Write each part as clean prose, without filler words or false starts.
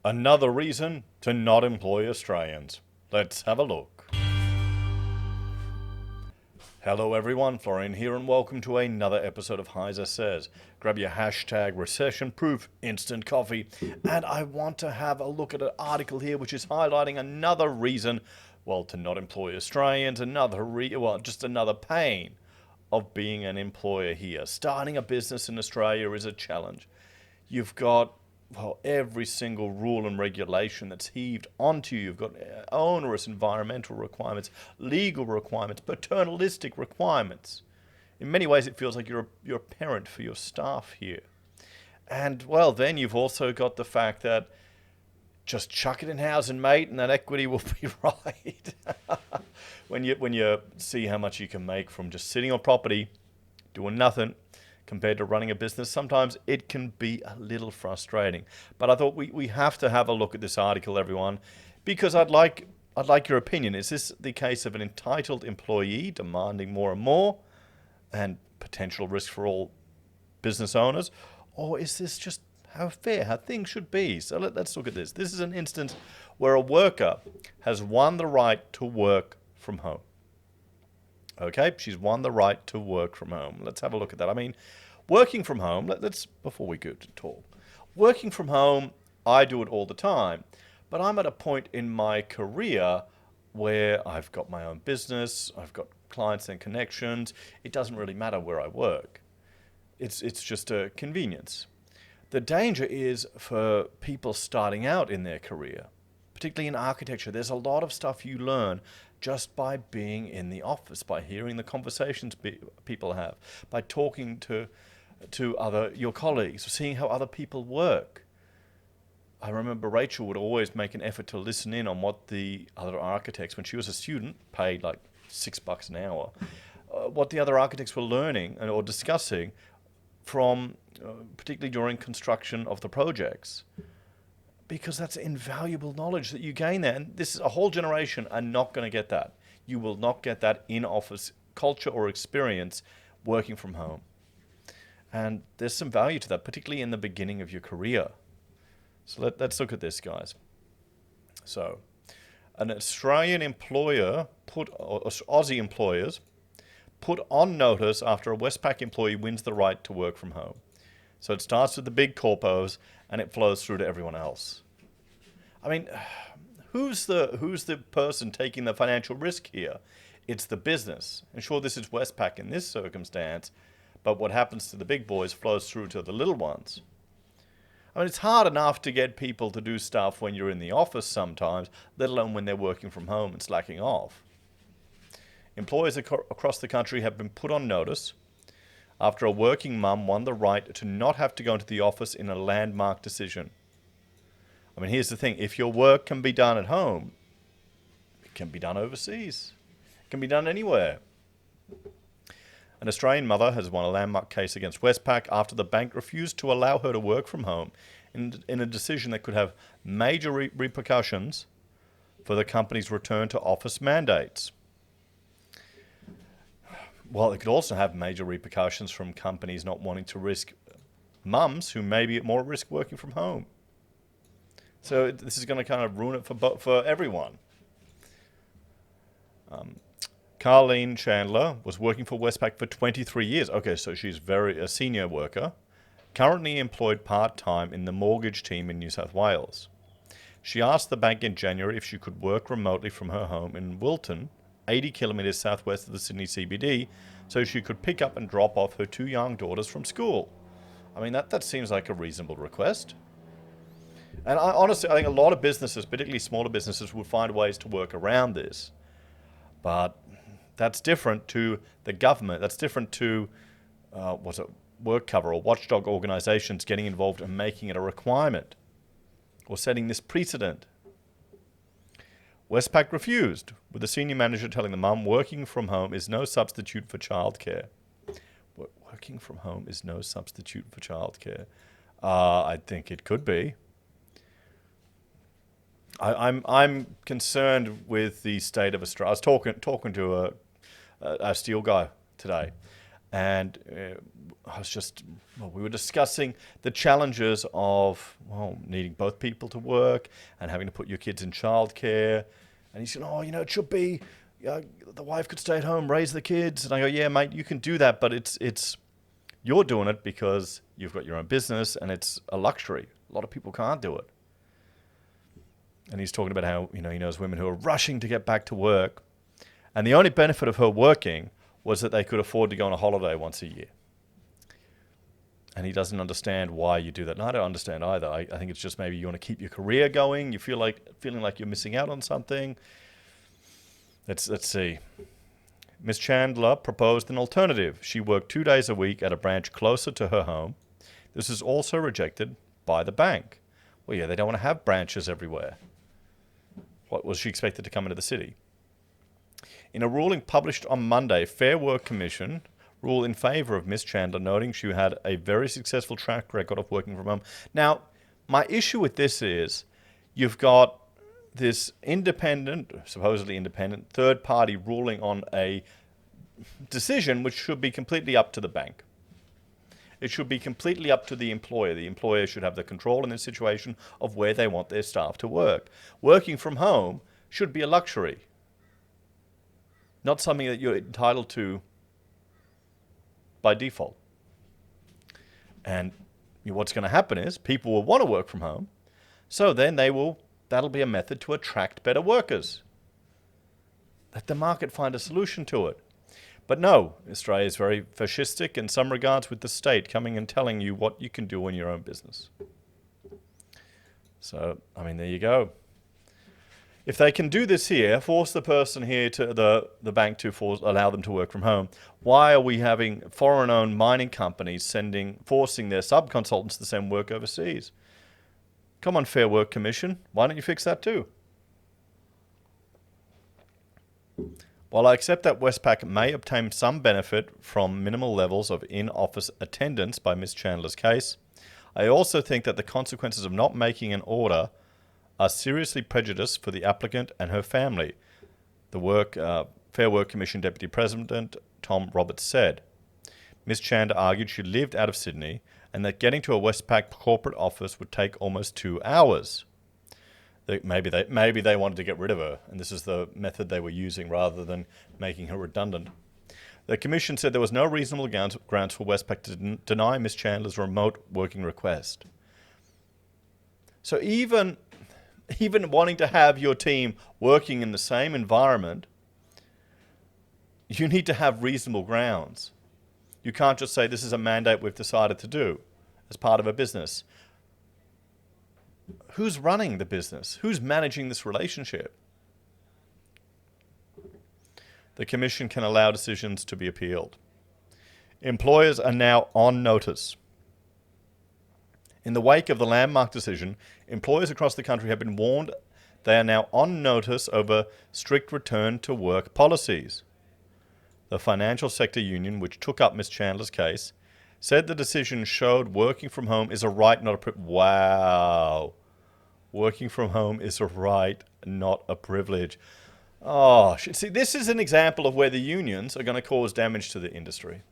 Another reason to not employ Australians. Let's have a look. Hello everyone, Florian here and welcome to another episode of Heiser Says. Grab your hashtag recession-proof instant coffee and I want to have a look at an article here which is highlighting another reason, well, to not employ Australians, just another pain of being an employer here. Starting a business in Australia is a challenge. You've got every single rule and regulation that's heaved onto you. You've got onerous environmental requirements, legal requirements, paternalistic requirements. In many ways, it feels like you're a parent for your staff here. And, well, then you've also got the fact that just chuck it in housing, mate, and that equity will be right. when you see how much you can make from just sitting on property, doing nothing, compared to running a business, sometimes it can be a little frustrating. But I thought we have to have a look at this article, everyone, because I'd like your opinion. Is this the case of an entitled employee demanding more and more and potential risk for all business owners? Or is this just how things should be? So let's look at this. This is an instance where a worker has won the right to work from home. Okay, she's won the right to work from home. Let's have a look at that. I mean, working from home, before we go to talk, working from home, I do it all the time, but I'm at a point in my career where I've got my own business, I've got clients and connections. It doesn't really matter where I work. It's just a convenience. The danger is for people starting out in their career, particularly in architecture. There's a lot of stuff you learn just by being in the office, by hearing the conversations people have, by talking to your colleagues, seeing how other people work. I remember Rachel would always make an effort to listen in on what the other architects, when she was a student, paid like $6 an hour, what the other architects were learning or discussing from, particularly during construction of the projects. Because that's invaluable knowledge that you gain there. And this is a whole generation are not going to get that. You will not get that in-office culture or experience working from home. And there's some value to that, particularly in the beginning of your career. So let's look at this, guys. So an Australian employer Aussie employers put on notice after a Westpac employee wins the right to work from home. So it starts with the big corpos and it flows through to everyone else. I mean, who's the person taking the financial risk here? It's the business. And sure, this is Westpac in this circumstance, but what happens to the big boys flows through to the little ones. I mean, it's hard enough to get people to do stuff when you're in the office sometimes, let alone when they're working from home and slacking off. Employers across the country have been put on notice after a working mum won the right to not have to go into the office in a landmark decision. I mean, here's the thing. If your work can be done at home, it can be done overseas. It can be done anywhere. An Australian mother has won a landmark case against Westpac after the bank refused to allow her to work from home in a decision that could have major repercussions for the company's return to office mandates. Well, it could also have major repercussions from companies not wanting to risk mums who may be at more risk working from home. So this is going to kind of ruin it for everyone. Carleen Chandler was working for Westpac for 23 years. Okay, so she's a senior worker, currently employed part-time in the mortgage team in New South Wales. She asked the bank in January if she could work remotely from her home in Wilton, 80 kilometres southwest of the Sydney CBD, so she could pick up and drop off her 2 young daughters from school. I mean, that seems like a reasonable request. And honestly, I think a lot of businesses, particularly smaller businesses, would find ways to work around this. But that's different to the government. That's different to, WorkCover or watchdog organisations getting involved and making it a requirement or setting this precedent. Westpac refused, with the senior manager telling the mum working from home is no substitute for childcare. Working from home is no substitute for childcare. I think it could be. I'm concerned with the state of Australia. I was talking to a steel guy today, And we were discussing the challenges of, needing both people to work and having to put your kids in childcare. And he said, it should be, the wife could stay at home, raise the kids. And I go, yeah, mate, you can do that, but it's you're doing it because you've got your own business and it's a luxury. A lot of people can't do it. And he's talking about how, he knows women who are rushing to get back to work. And the only benefit of her working was that they could afford to go on a holiday once a year. And he doesn't understand why you do that. And I don't understand either. I think it's just maybe you want to keep your career going. You feeling like you're missing out on something. Let's see. Miss Chandler proposed an alternative. She worked 2 days a week at a branch closer to her home. This is also rejected by the bank. Well, yeah, they don't want to have branches everywhere. What was she expected to come into the city? In a ruling published on Monday, Fair Work Commission ruled in favor of Miss Chandler, noting she had a very successful track record of working from home. Now, my issue with this is you've got this supposedly independent, third-party ruling on a decision which should be completely up to the bank. It should be completely up to the employer. The employer should have the control in this situation of where they want their staff to work. Working from home should be a luxury, not something that you're entitled to by default. And what's going to happen is people will want to work from home, so then that'll be a method to attract better workers. Let the market find a solution to it. But no, Australia is very fascistic in some regards, with the state coming and telling you what you can do in your own business. So, there you go. If they can do this here, force the person here to the bank to allow them to work from home, why are we having foreign-owned mining companies forcing their sub-consultants to send work overseas? Come on, Fair Work Commission. Why don't you fix that too? While I accept that Westpac may obtain some benefit from minimal levels of in-office attendance by Miss Chandler's case, I also think that the consequences of not making an order are seriously prejudiced for the applicant and her family, the Fair Work Commission Deputy President Tom Roberts said. Ms. Chandler argued she lived out of Sydney and that getting to a Westpac corporate office would take almost 2 hours. Maybe they wanted to get rid of her, and this is the method they were using rather than making her redundant. The Commission said there was no reasonable grounds for Westpac to deny Ms. Chandler's remote working request. So even wanting to have your team working in the same environment, you need to have reasonable grounds. You can't just say this is a mandate we've decided to do as part of a business. Who's running the business? Who's managing this relationship? The Commission can allow decisions to be appealed. Employers are now on notice. In the wake of the landmark decision, employers across the country have been warned they are now on notice over strict return to work policies. The financial sector union, which took up Ms. Chandler's case, said the decision showed working from home is a right, not a privilege. Wow. Working from home is a right, not a privilege. Oh, see, this is an example of where the unions are going to cause damage to the industry.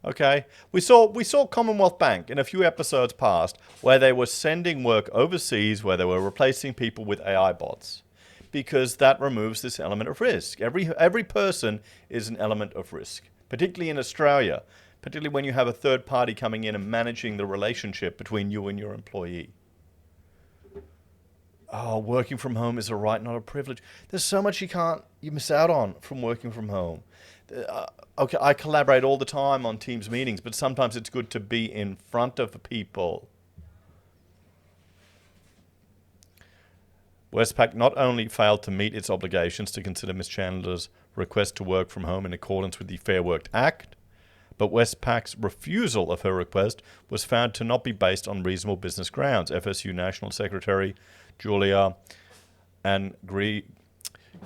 Okay, we saw Commonwealth Bank in a few episodes past where they were sending work overseas, where they were replacing people with AI bots, because that removes this element of risk. Every person is an element of risk, particularly in Australia, particularly when you have a third party coming in and managing the relationship between you and your employee. Oh, working from home is a right, not a privilege. There's so much you miss out on from working from home. Okay, I collaborate all the time on Teams meetings, but sometimes it's good to be in front of people. Westpac not only failed to meet its obligations to consider Ms. Chandler's request to work from home in accordance with the Fair Work Act, but Westpac's refusal of her request was found to not be based on reasonable business grounds, FSU National Secretary Julia and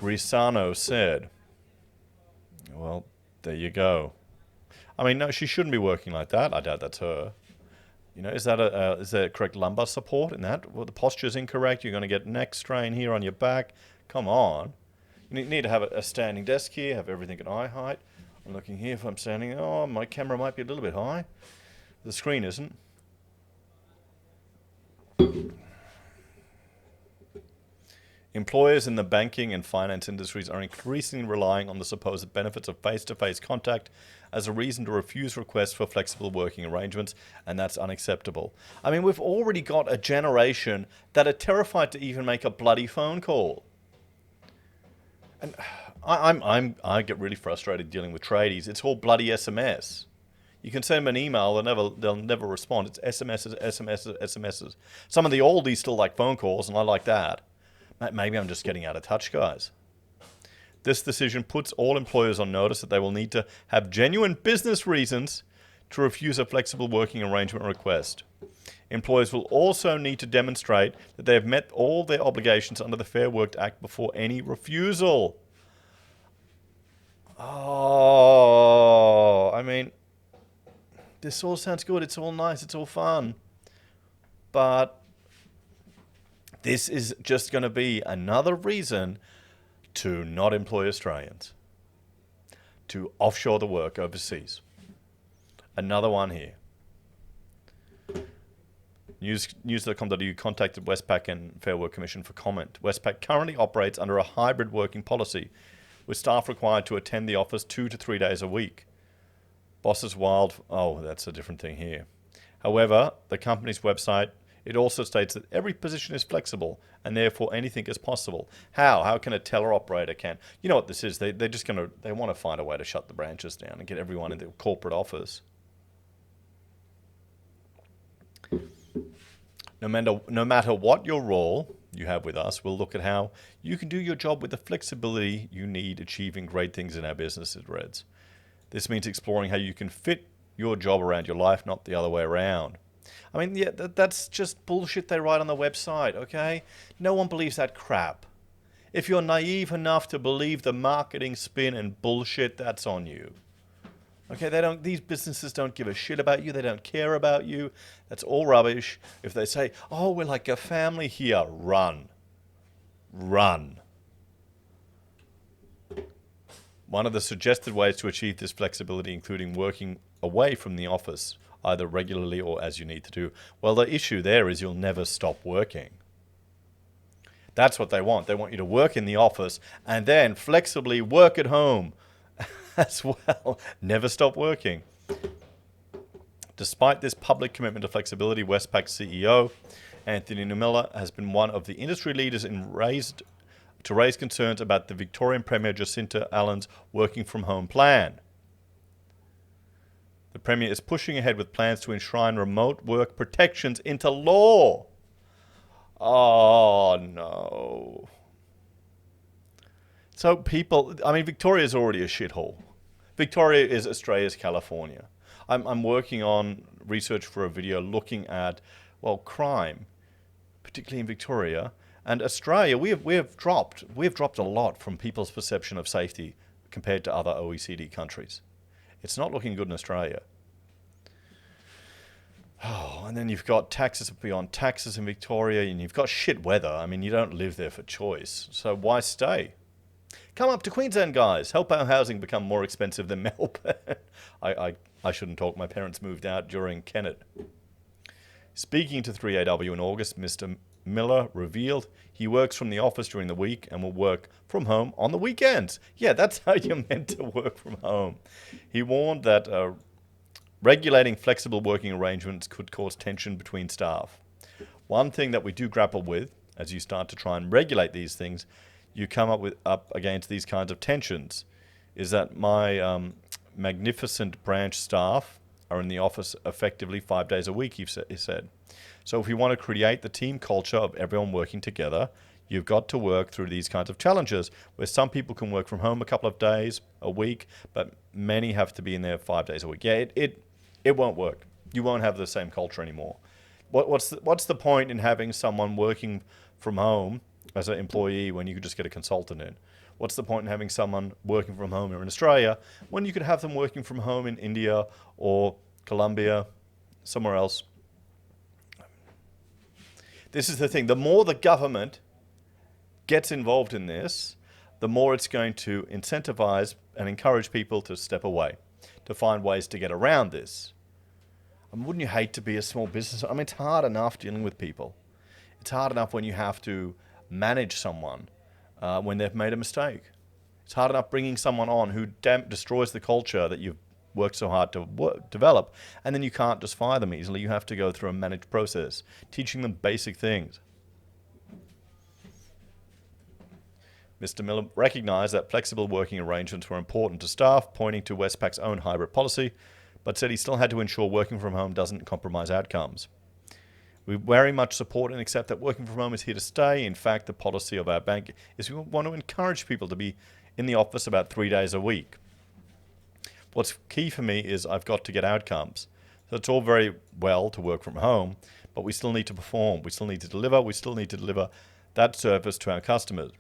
Grisano said. Well, there you go. No, she shouldn't be working like that. I doubt that's her. Is there correct lumbar support in that? Well, the posture's incorrect. You're going to get neck strain here on your back. Come on. You need to have a standing desk here, have everything at eye height. I'm looking here if I'm standing. Oh, my camera might be a little bit high. The screen isn't. Employers in the banking and finance industries are increasingly relying on the supposed benefits of face-to-face contact as a reason to refuse requests for flexible working arrangements, and that's unacceptable. I mean, we've already got a generation that are terrified to even make a bloody phone call. And I get really frustrated dealing with tradies. It's all bloody SMS. You can send them an email, they'll never respond. It's SMSs, SMSs, SMSs. Some of the oldies still like phone calls, and I like that. Maybe I'm just getting out of touch, guys. This decision puts all employers on notice that they will need to have genuine business reasons to refuse a flexible working arrangement request. Employers will also need to demonstrate that they have met all their obligations under the Fair Work Act before any refusal. Oh, I mean, this all sounds good. It's all nice. It's all fun. But this is just going to be another reason to not employ Australians, to offshore the work overseas. Another one here. News.com.au contacted Westpac and Fair Work Commission for comment. Westpac currently operates under a hybrid working policy, with staff required to attend the office 2 to 3 days a week. Bosses wild. Oh, that's a different thing here. However, the company's website, it also states that every position is flexible and therefore anything is possible. How can a teller operator can? You know what this is? They want to find a way to shut the branches down and get everyone in the corporate office. No matter what your role you have with us, we'll look at how you can do your job with the flexibility you need achieving great things in our business, it reads. This means exploring how you can fit your job around your life, not the other way around. I mean, yeah, that's just bullshit they write on the website, okay? No one believes that crap. If you're naive enough to believe the marketing spin and bullshit, that's on you. Okay, these businesses don't give a shit about you. They don't care about you. That's all rubbish. If they say, oh, we're like a family here, run. Run. One of the suggested ways to achieve this flexibility, including working away from the office, either regularly or as you need to do. Well, the issue there is you'll never stop working. That's what they want. They want you to work in the office and then flexibly work at home as well. Never stop working. Despite this public commitment to flexibility, Westpac's CEO, Anthony Miller, has been one of the industry leaders to raise concerns about the Victorian Premier Jacinta Allen's working from home plan. The Premier is pushing ahead with plans to enshrine remote work protections into law. Oh, no. So Victoria is already a shithole. Victoria is Australia's California. I'm working on research for a video looking at, crime, particularly in Victoria. And Australia, we've dropped a lot from people's perception of safety compared to other OECD countries. It's not looking good in Australia. Oh, and then you've got taxes beyond taxes in Victoria, and you've got shit weather. I mean, you don't live there for choice. So why stay? Come up to Queensland, guys. Help our housing become more expensive than Melbourne. I shouldn't talk. My parents moved out during Kennett. Speaking to 3AW in August, Mr. Miller revealed he works from the office during the week and will work from home on the weekends. Yeah, that's how you're meant to work from home. He warned that regulating flexible working arrangements could cause tension between staff. One thing that we do grapple with as you start to try and regulate these things, you come up against these kinds of tensions, is that my magnificent branch staff are in the office effectively 5 days a week, he said. So if we want to create the team culture of everyone working together, you've got to work through these kinds of challenges where some people can work from home a couple of days a week, but many have to be in there 5 days a week. Yeah, it won't work. You won't have the same culture anymore. What's the point in having someone working from home as an employee when you could just get a consultant in? What's the point in having someone working from home here in Australia when you could have them working from home in India or Colombia, somewhere else? This is the thing. The more the government gets involved in this, the more it's going to incentivize and encourage people to step away, to find ways to get around this. I mean, wouldn't you hate to be a small business? I mean, it's hard enough dealing with people. It's hard enough when you have to manage someone when they've made a mistake. It's hard enough bringing someone on who destroys the culture that you've worked so hard to develop, and then you can't just fire them easily. You have to go through a managed process, teaching them basic things. Mr. Miller recognized that flexible working arrangements were important to staff, pointing to Westpac's own hybrid policy, but said he still had to ensure working from home doesn't compromise outcomes. We very much support and accept that working from home is here to stay. In fact, the policy of our bank is we want to encourage people to be in the office about 3 days a week. What's key for me is I've got to get outcomes. So it's all very well to work from home, but we still need to perform. We still need to deliver. We still need to deliver that service to our customers.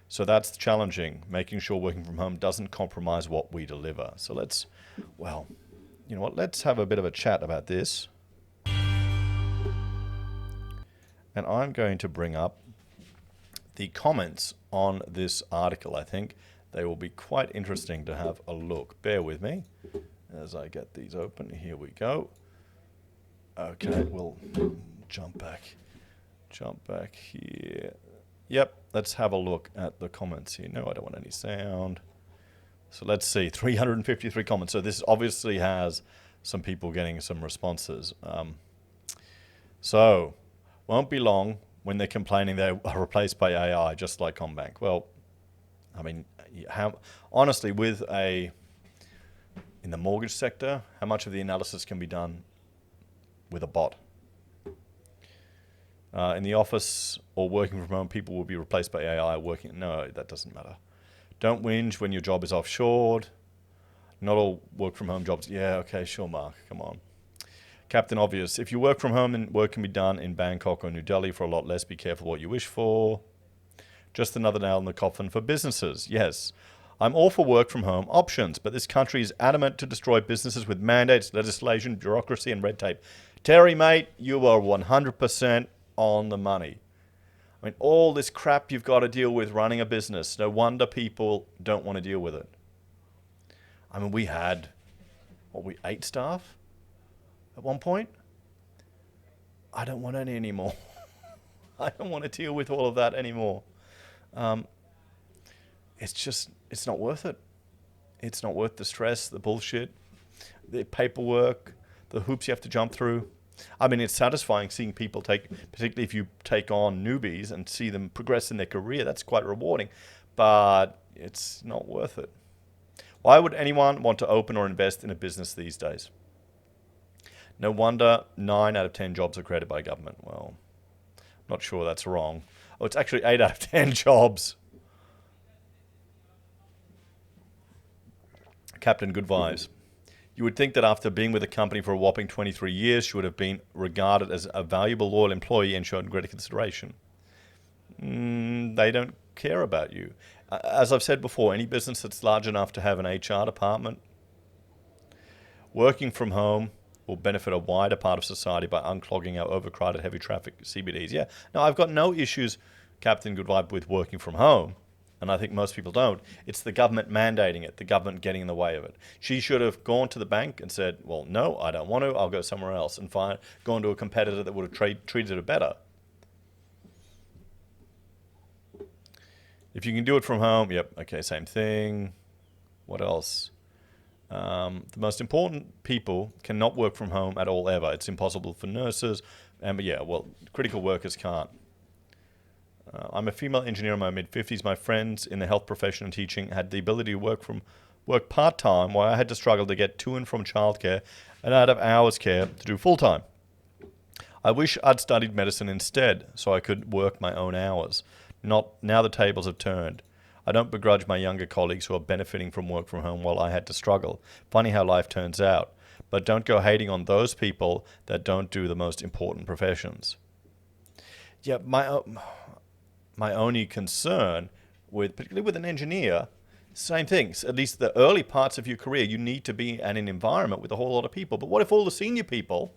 So that's challenging, making sure working from home doesn't compromise what we deliver. So let's have a bit of a chat about this. And I'm going to bring up the comments on this article. I think they will be quite interesting to have a look. Bear with me as I get these open. Here we go. Okay, we'll jump back here. Yep, let's have a look at the comments here. No, I don't want any sound. So let's see, 353 comments. So this obviously has some people getting some responses. So won't be long when they're complaining they are replaced by AI, just like Combank. Well, I mean, honestly, in the mortgage sector, how much of the analysis can be done with a bot? In the office or working from home, people will be replaced by AI working. No, that doesn't matter. Don't whinge when your job is offshored. Not all work from home jobs. Yeah, okay, sure, Mark. Come on. Captain Obvious. If you work from home, then work can be done in Bangkok or New Delhi for a lot less. Be careful what you wish for. Just another nail in the coffin for businesses. Yes, I'm all for work from home options, but this country is adamant to destroy businesses with mandates, legislation, bureaucracy, and red tape. Terry, mate, you are 100% on the money. I mean, all this crap you've got to deal with running a business. No wonder people don't want to deal with it. I mean, we had, 8 staff at one point? I don't want any anymore. I don't want to deal with all of that anymore. It's not worth it. It's not worth the stress, the bullshit, the paperwork, the hoops you have to jump through. I mean, it's satisfying seeing people particularly if you take on newbies and see them progress in their career. That's quite rewarding, but it's not worth it. Why would anyone want to open or invest in a business these days? No wonder 9 out of 10 jobs are created by government. Well, I'm not sure that's wrong. Oh, it's actually 8 out of 10 jobs. Captain Good Vibes. You would think that after being with the company for a whopping 23 years, she would have been regarded as a valuable, loyal employee and shown greater consideration. They don't care about you. As I've said before, any business that's large enough to have an HR department, working from home will benefit a wider part of society by unclogging our overcrowded, heavy traffic CBDs. Yeah, no, I've got no issues, Captain Good Vibe, with working from home. And I think most people don't. It's the government mandating it, the government getting in the way of it. She should have gone to the bank and said, well, no, I don't want to. I'll go somewhere else, and gone to a competitor that would have treated her better. If you can do it from home, yep, okay, same thing. What else? The most important people cannot work from home at all ever. It's impossible for nurses. Critical workers can't. I'm a female engineer in my mid-50s. My friends in the health profession and teaching had the ability to work part-time, while I had to struggle to get to and from childcare and out of hours care to do full-time. I wish I'd studied medicine instead, so I could work my own hours. Now the tables have turned. I don't begrudge my younger colleagues who are benefiting from work from home while I had to struggle. Funny how life turns out. But don't go hating on those people that don't do the most important professions. Yeah, my only concern particularly with an engineer, same things. At least the early parts of your career, you need to be in an environment with a whole lot of people. But what if all the senior people,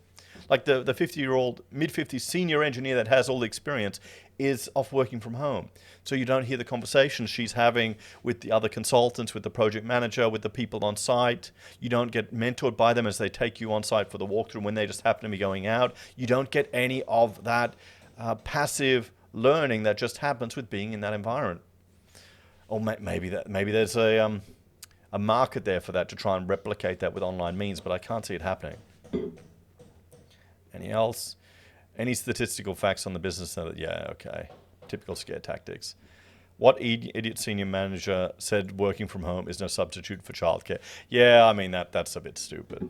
Like the 50-year-old, mid-50s senior engineer that has all the experience is off working from home. So you don't hear the conversations she's having with the other consultants, with the project manager, with the people on site. You don't get mentored by them as they take you on site for the walkthrough when they just happen to be going out. You don't get any of that passive learning that just happens with being in that environment. Or maybe there's a market there for that to try and replicate that with online means, but I can't see it happening. Any else? Any statistical facts on the business that, yeah, okay. Typical scare tactics. What idiot senior manager said working from home is no substitute for childcare? Yeah, I mean, that's a bit stupid.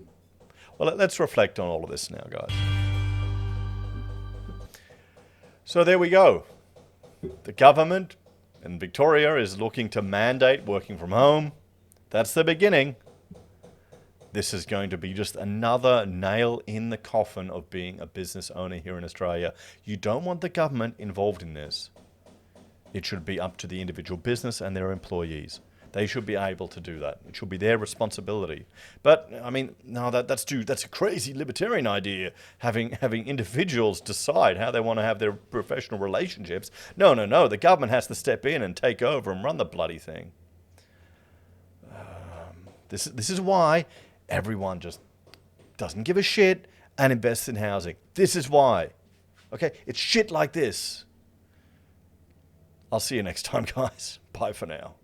Well, let's reflect on all of this now, guys. So there we go. The government in Victoria is looking to mandate working from home. That's the beginning. This is going to be just another nail in the coffin of being a business owner here in Australia. You don't want the government involved in this. It should be up to the individual business and their employees. They should be able to do that. It should be their responsibility. But I mean, no, that's a crazy libertarian idea. Having individuals decide how they want to have their professional relationships. No. The government has to step in and take over and run the bloody thing. This is why everyone just doesn't give a shit and invests in housing. This is why. Okay, it's shit like this. I'll see you next time, guys. Bye for now.